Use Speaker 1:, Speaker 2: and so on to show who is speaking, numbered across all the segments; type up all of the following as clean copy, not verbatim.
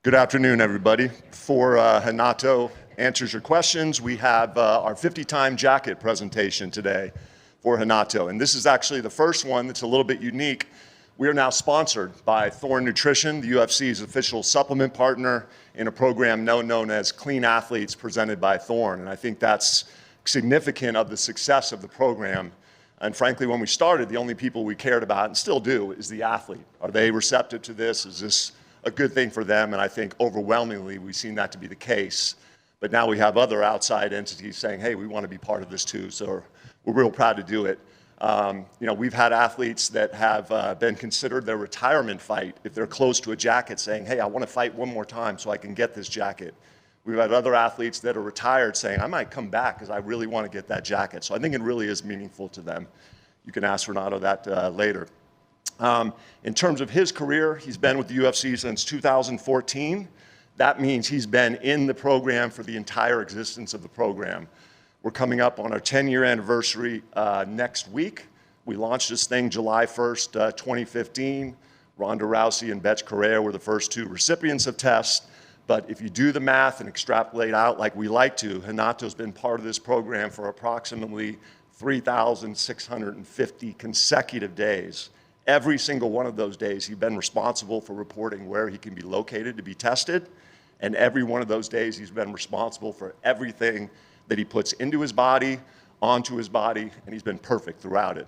Speaker 1: Good afternoon, everybody. Before Renato answers your questions, we have our 50-time jacket presentation today for Renato. And this is actually the first one that's a little bit unique. We are now sponsored by Thorne Nutrition, the UFC's official supplement partner, in a program known as Clean Athletes presented by Thorne. And I think that's significant of the success of the program. And frankly, when we started, the only people we cared about, and still do, is the athlete. Are they receptive to this? Is this a good thing for them? And I think overwhelmingly we've seen that to be the case. But now we have other outside entities saying, hey, we want to be part of this too. So we're real proud to do it. We've had athletes that have been considered their retirement fight if they're close to a jacket, saying, hey, I want to fight one more time so I can get this jacket. We've had other athletes that are retired saying, I might come back because I really want to get that jacket. So I think it really is meaningful to them. You can ask Renato that later. In terms of his career, he's been with the UFC since 2014. That means he's been in the program for the entire existence of the program. We're coming up on our 10-year anniversary next week. We launched this thing July 1st, 2015. Ronda Rousey and Bethe Correia were the first two recipients of tests. But if you do the math and extrapolate out like we like to, Renato's been part of this program for approximately 3,650 consecutive days. Every single one of those days, he's been responsible for reporting where he can be located to be tested. And every one of those days, he's been responsible for everything that he puts into his body, onto his body, and he's been perfect throughout it.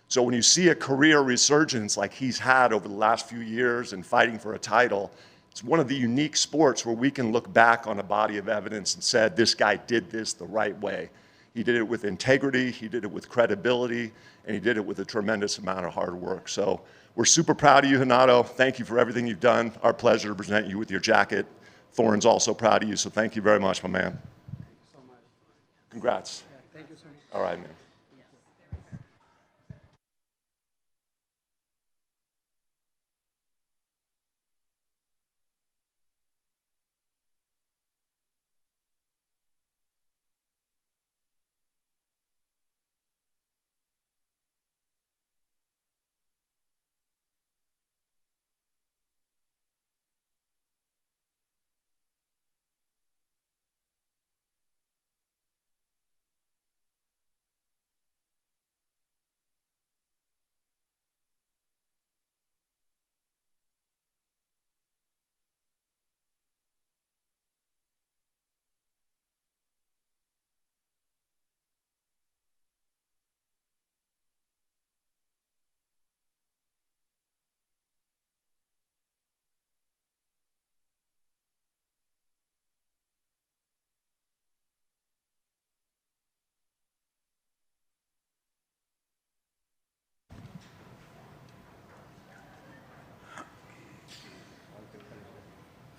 Speaker 1: So when you see a career resurgence like he's had over the last few years and fighting for a title, it's one of the unique sports where we can look back on a body of evidence and said, this guy did this the right way. He did it with integrity, he did it with credibility, and he did it with a tremendous amount of hard work. So we're super proud of you, Renato. Thank you for everything you've done. Our pleasure to present you with your jacket. Thorne's also proud of you, so thank you very much, my man.
Speaker 2: Thank you so much.
Speaker 1: Congrats.
Speaker 2: Yeah, thank you so much.
Speaker 1: All right, man.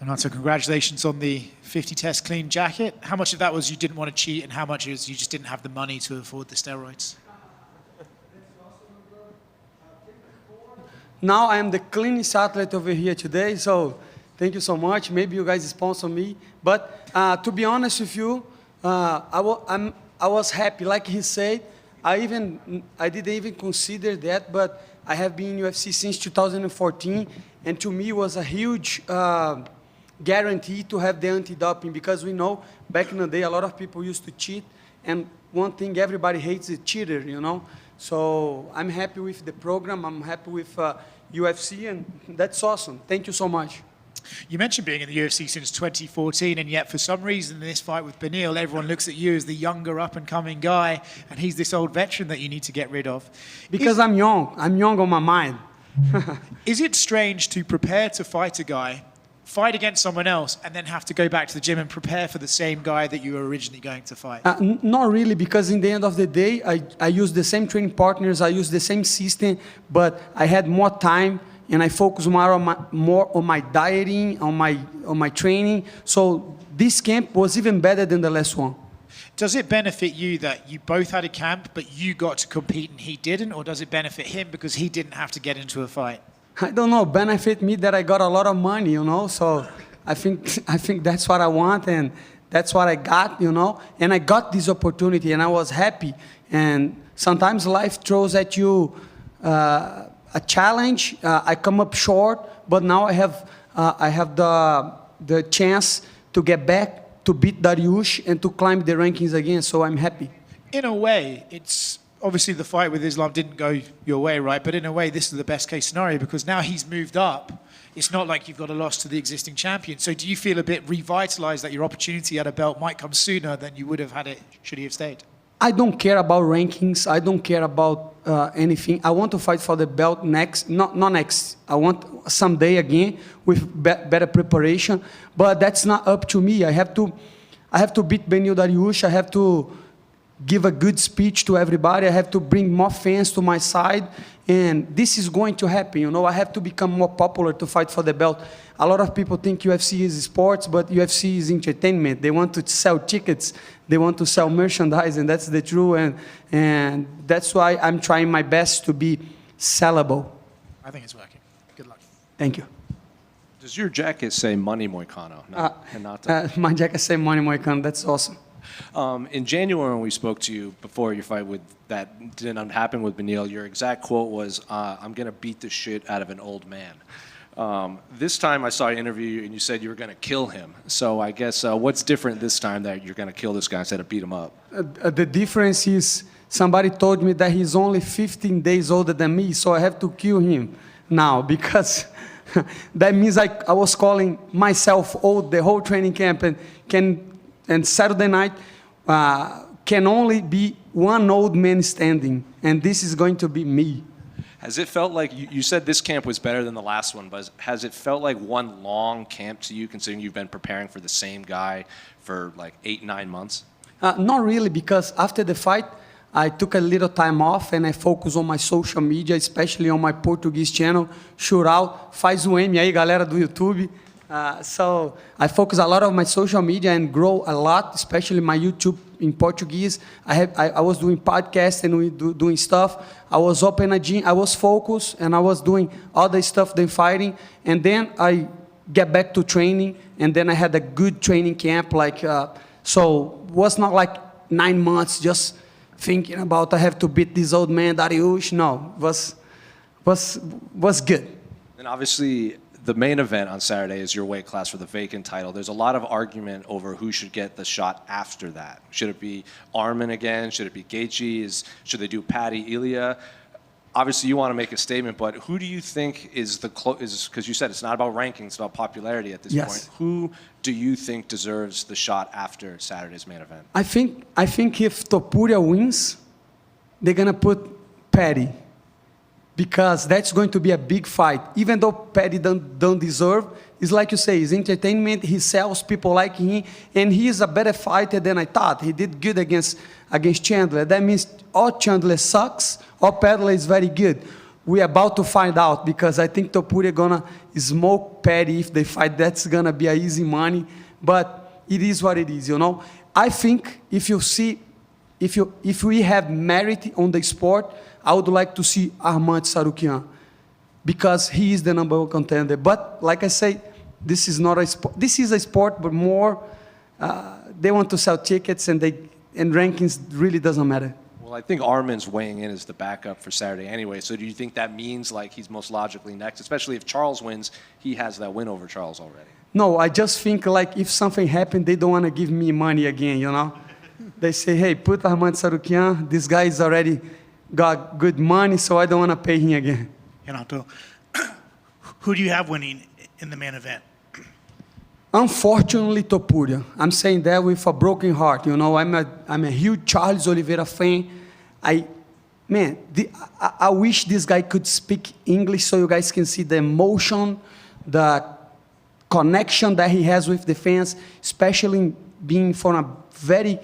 Speaker 3: Renato, congratulations on the 50 test clean jacket. How much of that was you didn't want to cheat and how much is you just didn't have the money to afford the steroids?
Speaker 2: Now I am the cleanest athlete over here today, so thank you so much. Maybe you guys sponsor me. But to be honest with you, I was happy. Like he said, I didn't even consider that, but I have been in UFC since 2014, and to me it was a huge guarantee to have the anti-doping, because we know back in the day a lot of people used to cheat, and one thing everybody hates is cheater, you know. So I'm happy with the program, I'm happy with UFC, and that's awesome. Thank you so much.
Speaker 3: You mentioned being in the UFC since 2014, and yet for some reason in this fight with Beneil, everyone looks at you as the younger up-and-coming guy, and he's this old veteran that you need to get rid of.
Speaker 2: Because I'm young on my mind.
Speaker 3: Is it strange to prepare to fight a guy, fight against someone else, and then have to go back to the gym and prepare for the same guy that you were originally going to fight?
Speaker 2: Not really, because in the end of the day, I use the same training partners, I use the same system, but I had more time, and I focus more on my dieting, on my training. So this camp was even better than the last one.
Speaker 3: Does it benefit you that you both had a camp, but you got to compete and he didn't, or does it benefit him because he didn't have to get into a fight?
Speaker 2: I don't know, benefit me that I got a lot of money, you know, so I think that's what I want, and that's what I got, you know, and I got this opportunity, and I was happy. And sometimes life throws at you a challenge. I come up short, but now I have the chance to get back, to beat Dariush, and to climb the rankings again, so I'm happy.
Speaker 3: In a way, it's obviously the fight with Islam didn't go your way, right? But in a way, this is the best case scenario because now he's moved up. It's not like you've got a loss to the existing champion. So do you feel a bit revitalized that your opportunity at a belt might come sooner than you would have had it should he have stayed?
Speaker 2: I don't care about rankings. I don't care about anything. I want to fight for the belt next, not next. I want someday again with better preparation. But that's not up to me. I have to beat Beneil Dariush. I have to give a good speech to everybody. I have to bring more fans to my side. And this is going to happen, you know. I have to become more popular to fight for the belt. A lot of people think UFC is sports, but UFC is entertainment. They want to sell tickets. They want to sell merchandise, and that's the truth. And that's why I'm trying my best to be sellable.
Speaker 3: I think it's working. Good luck.
Speaker 2: Thank you.
Speaker 4: Does your jacket say Money Moicano? Not
Speaker 2: My jacket says Money Moicano. That's awesome.
Speaker 4: In January, when we spoke to you before your fight with that didn't happen with Beneil, your exact quote was, "I'm going to beat the shit out of an old man." This time I saw you interview you and you said you were going to kill him. So I guess what's different this time that you're going to kill this guy instead of beat him up?
Speaker 2: The difference is somebody told me that he's only 15 days older than me, so I have to kill him now because that means I was calling myself old the whole training camp and Saturday night can only be one old man standing, and this is going to be me.
Speaker 4: Has it felt like, you said this camp was better than the last one, but has it felt like one long camp to you, considering you've been preparing for the same guy for like 8-9 months?
Speaker 2: Not really, because after the fight, I took a little time off and I focused on my social media, especially on my Portuguese channel, Shootout. Faz o M aí, galera do YouTube. So I focus a lot on my social media and grow a lot, especially my YouTube in Portuguese. I was doing podcasts and doing stuff. I was open a gym. I was focused and I was doing other stuff than fighting. And then I get back to training. And then I had a good training camp. So was not like 9 months just thinking about I have to beat this old man Dariush. No, was good.
Speaker 4: And obviously, the main event on Saturday is your weight class for the vacant title. There's a lot of argument over who should get the shot after that. Should it be Arman again? Should it be Gaethje? Should they do Paddy, Ilya? Obviously, you want to make a statement, but who do you think is because you said it's not about rankings, it's about popularity at this point. Who do you think deserves the shot after Saturday's main event?
Speaker 2: I think if Topuria wins, they're going to put Paddy. Because that's going to be a big fight. Even though Paddy don't deserve, it's like you say, it's entertainment, he sells, people like him, and he is a better fighter than I thought. He did good against Chandler. That means or Chandler sucks, or Paddy is very good. We're about to find out, because I think Topuria gonna smoke Paddy if they fight. That's gonna be a easy money, but it is what it is, you know. I think if we have merit on the sport, I would like to see Arman Tsarukyan because he is the #1 contender. But like I say, this is not a sport. This is a sport, but more they want to sell tickets and rankings really doesn't matter.
Speaker 4: Well, I think Arman's weighing in as the backup for Saturday anyway. So do you think that means like he's most logically next, especially if Charles wins, he has that win over Charles already?
Speaker 2: No, I just think like if something happened, they don't want to give me money again, you know? They say, hey, put Arman Tsarukyan. This guy is already got good money, so I don't want to pay him again.
Speaker 5: Renato, who do you have winning in the main event?
Speaker 2: Unfortunately, Topuria. I'm saying that with a broken heart. You know, I'm a huge Charles Oliveira fan. I wish this guy could speak English so you guys can see the emotion, the connection that he has with the fans, especially being from a very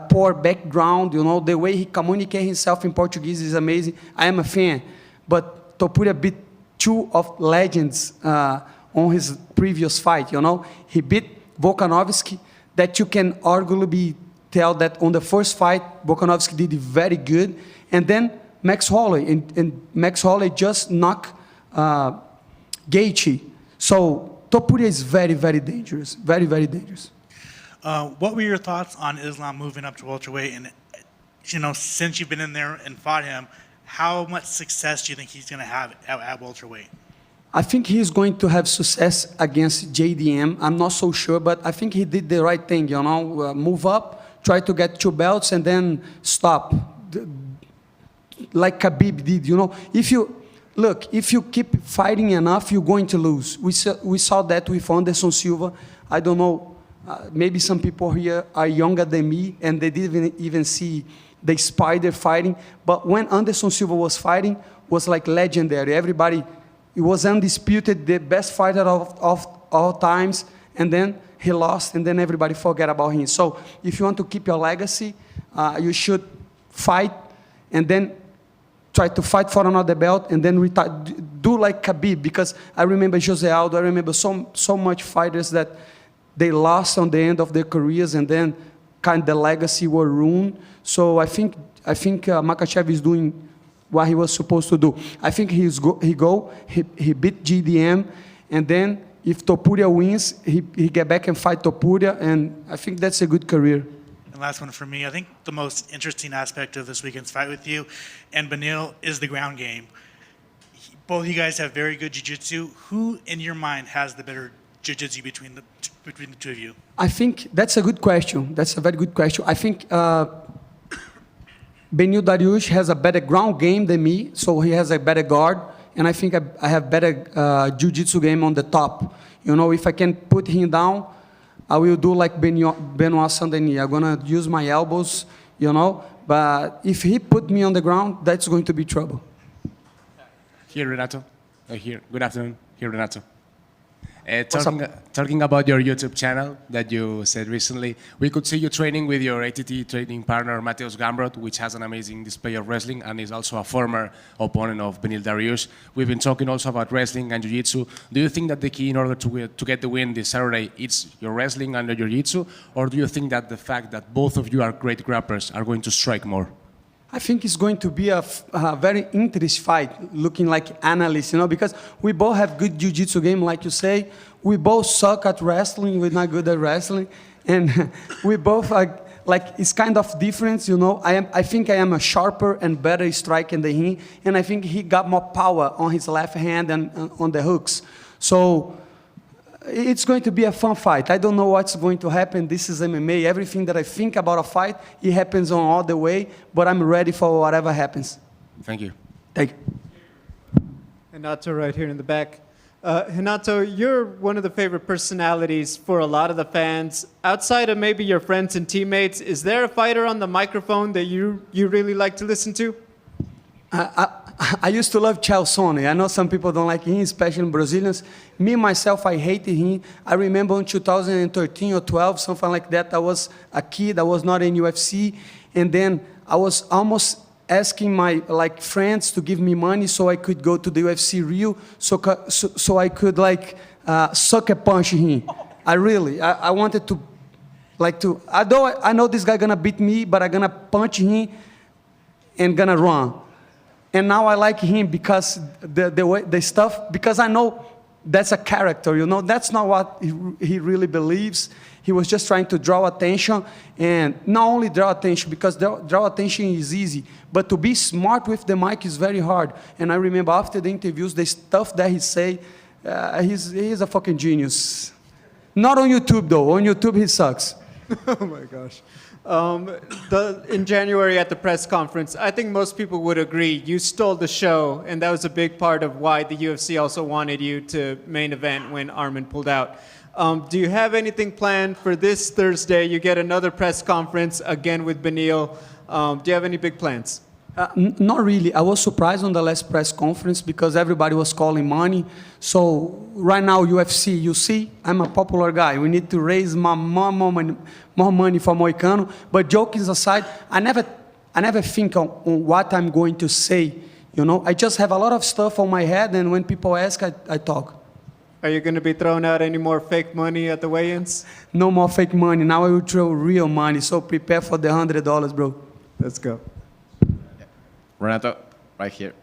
Speaker 2: poor background, you know, the way he communicates himself in Portuguese is amazing. I am a fan, but Topuria beat 2 of legends on his previous fight, you know. He beat Volkanovski, that you can arguably tell that on the first fight, Volkanovski did very good, and then Max Holloway, and Max Holloway just knocked Gaethje. So Topuria is very, very dangerous, very, very dangerous.
Speaker 5: What were your thoughts on Islam moving up to welterweight? And, you know, since you've been in there and fought him, how much success do you think he's going to have at welterweight?
Speaker 2: I think he's going to have success against JDM. I'm not so sure, but I think he did the right thing, you know, move up, try to get 2 belts, and then stop, like Khabib did, you know. If you keep fighting enough, you're going to lose. We saw that with Anderson Silva. I don't know, maybe some people here are younger than me, and they didn't even see the Spider fighting. But when Anderson Silva was fighting, was like legendary. Everybody, he was undisputed, the best fighter of all times, and then he lost, and then everybody forget about him. So if you want to keep your legacy, you should fight, and then try to fight for another belt, and then retire. Do like Khabib, because I remember Jose Aldo, I remember so much fighters that they lost on the end of their careers, and then kind of the legacy were ruined. So I think Makhachev is doing what he was supposed to do. I think he beat GDM, and then if Topuria wins, he get back and fight Topuria, and I think that's a good career.
Speaker 5: And last one for me, I think the most interesting aspect of this weekend's fight with you and Beneil is the ground game. Both you guys have very good jiu-jitsu. Who, in your mind, has the better jiu-jitsu between the two of you?
Speaker 2: I think that's a good question. That's a very good question. I think Beneil Dariush has a better ground game than me, so he has a better guard, and I think I have better jiu-jitsu game on the top. You know, if I can put him down, I will do like Benoit Saint-Denis. I'm going to use my elbows, you know, but if he put me on the ground, that's going to be trouble.
Speaker 6: Here, Renato. Here. Good afternoon. Here, Renato.
Speaker 2: What's up?
Speaker 6: Talking about your YouTube channel that you said recently, we could see you training with your ATT training partner, Mateus Gamrot, which has an amazing display of wrestling and is also a former opponent of Beneil Dariush. We've been talking also about wrestling and jiu-jitsu. Do you think that the key in order to get the win this Saturday is your wrestling and your jiu-jitsu, or do you think that the fact that both of you are great grapplers are going to strike more?
Speaker 2: I think it's going to be a very interesting fight, looking like analysts, you know, because we both have good jiu-jitsu game, like you say. We both suck at wrestling. We're not good at wrestling. And we both are, like, it's kind of different, you know. I think I am a sharper and better striker than him, and I think he got more power on his left hand and on the hooks. So it's going to be a fun fight. I don't know what's going to happen. This is MMA. Everything that I think about a fight, it happens on all the way, but I'm ready for whatever happens.
Speaker 6: Thank you.
Speaker 2: Thank you.
Speaker 7: Renato right here in the back. Renato, you're one of the favorite personalities for a lot of the fans. Outside of maybe your friends and teammates, is there a fighter on the microphone that you really like to listen to?
Speaker 2: I used to love Chalsone. I know some people don't like him, especially Brazilians. Me, myself, I hated him. I remember in 2013 or 12, something like that, I was a kid, I was not in UFC, and then I was almost asking my friends to give me money so I could go to the UFC Rio, so I could sucker punch him. I wanted to, although I know this guy gonna beat me, but I'm gonna punch him and gonna run. And now I like him because the stuff, because I know that's a character, you know, that's not what he really believes. He was just trying to draw attention, and not only draw attention, because draw attention is easy, but to be smart with the mic is very hard. And I remember after the interviews, the stuff that he say, he's a fucking genius. Not on YouTube though, on YouTube he sucks.
Speaker 7: Oh my gosh. In January at the press conference, I think most people would agree you stole the show, and that was a big part of why the UFC also wanted you to main event when Arman pulled out. Do you have anything planned for this Thursday? You get another press conference again with Beneil. Do you have any big plans?
Speaker 2: Not really. I was surprised on the last press conference because everybody was calling money. So right now, UFC, you see, I'm a popular guy. We need to raise more money for Moicano. But jokes aside, I never think on what I'm going to say. You know, I just have a lot of stuff on my head, and when people ask, I talk.
Speaker 7: Are you going to be throwing out any more fake money at the weigh-ins?
Speaker 2: No more fake money. Now I will throw real money. So prepare for the $100, bro.
Speaker 7: Let's go.
Speaker 8: Renato, right here.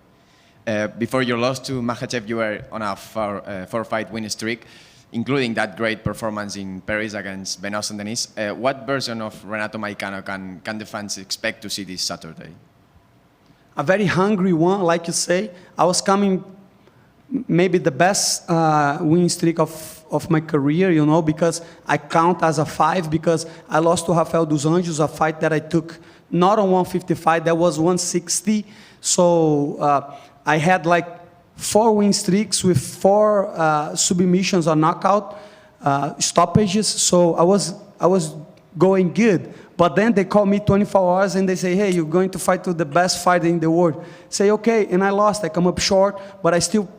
Speaker 8: Before your loss to Makhachev, you were on a four-fight win streak, including that great performance in Paris against Benoit Saint-Denis. What version of Renato Moicano can the fans expect to see this Saturday?
Speaker 2: A very hungry one, like you say. I was coming maybe the best win streak of my career, you know, because I count as a 5 because I lost to Rafael dos Anjos, a fight that I took not on 155, that was 160. So I had like 4 win streaks with 4 submissions or knockout stoppages. So I was going good. But then they call me 24 hours and they say, hey, you're going to fight with the best fighter in the world. Say, okay, and I lost. I come up short, but I still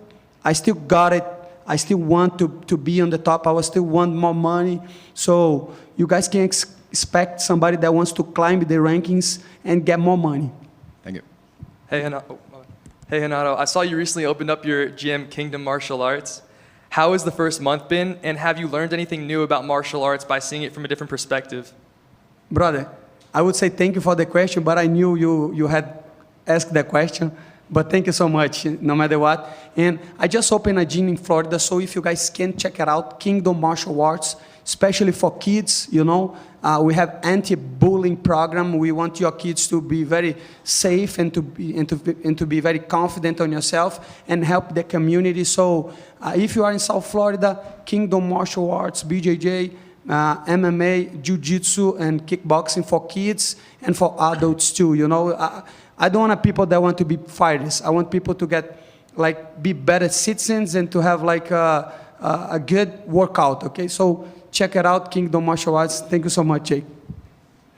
Speaker 2: got it. I still want to be on the top. I still want more money. So you guys can expect somebody that wants to climb the rankings and get more money.
Speaker 8: Thank you.
Speaker 9: Hey, Renato, I saw you recently opened up your GM Kingdom Martial Arts. How has the first month been, and have you learned anything new about martial arts by seeing it from a different perspective?
Speaker 2: Brother, I would say thank you for the question, but I knew you had asked that question. But thank you so much, no matter what. And I just opened a gym in Florida, so if you guys can check it out, Kingdom Martial Arts, especially for kids, you know. We have anti-bullying program. We want your kids to be very safe and to be very confident on yourself and help the community. So if you are in South Florida, Kingdom Martial Arts, BJJ, MMA, Jiu-Jitsu, and kickboxing for kids and for adults too, you know. I don't want people that want to be fighters. I want people to be better citizens and to have a good workout, okay? So check it out, Kingdom Martial Arts. Thank you so much, Jake.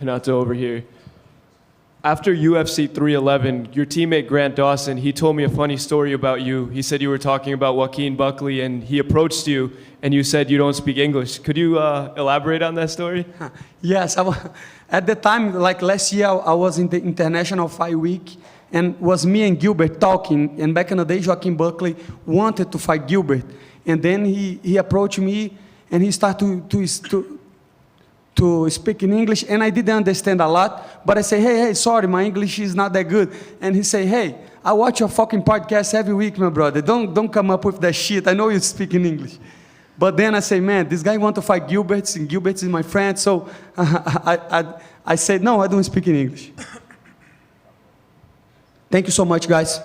Speaker 10: Renato over here. After UFC 311, your teammate Grant Dawson, he told me a funny story about you. He said you were talking about Joaquin Buckley and he approached you and you said you don't speak English. Could you elaborate on that story?
Speaker 2: Yes, at the time, like last year, I was in the International Fight Week and was me and Gilbert talking. And back in the day, Joaquin Buckley wanted to fight Gilbert. And then he approached me and he started to speak in English, and I didn't understand a lot, but I say, hey, sorry, my English is not that good. And he say, hey, I watch your fucking podcast every week, my brother. Don't come up with that shit. I know you speak in English. But then I say, man, this guy want to fight Gilbert, and Gilbert is my friend, so I said, no, I don't speak in English. Thank you so much, guys.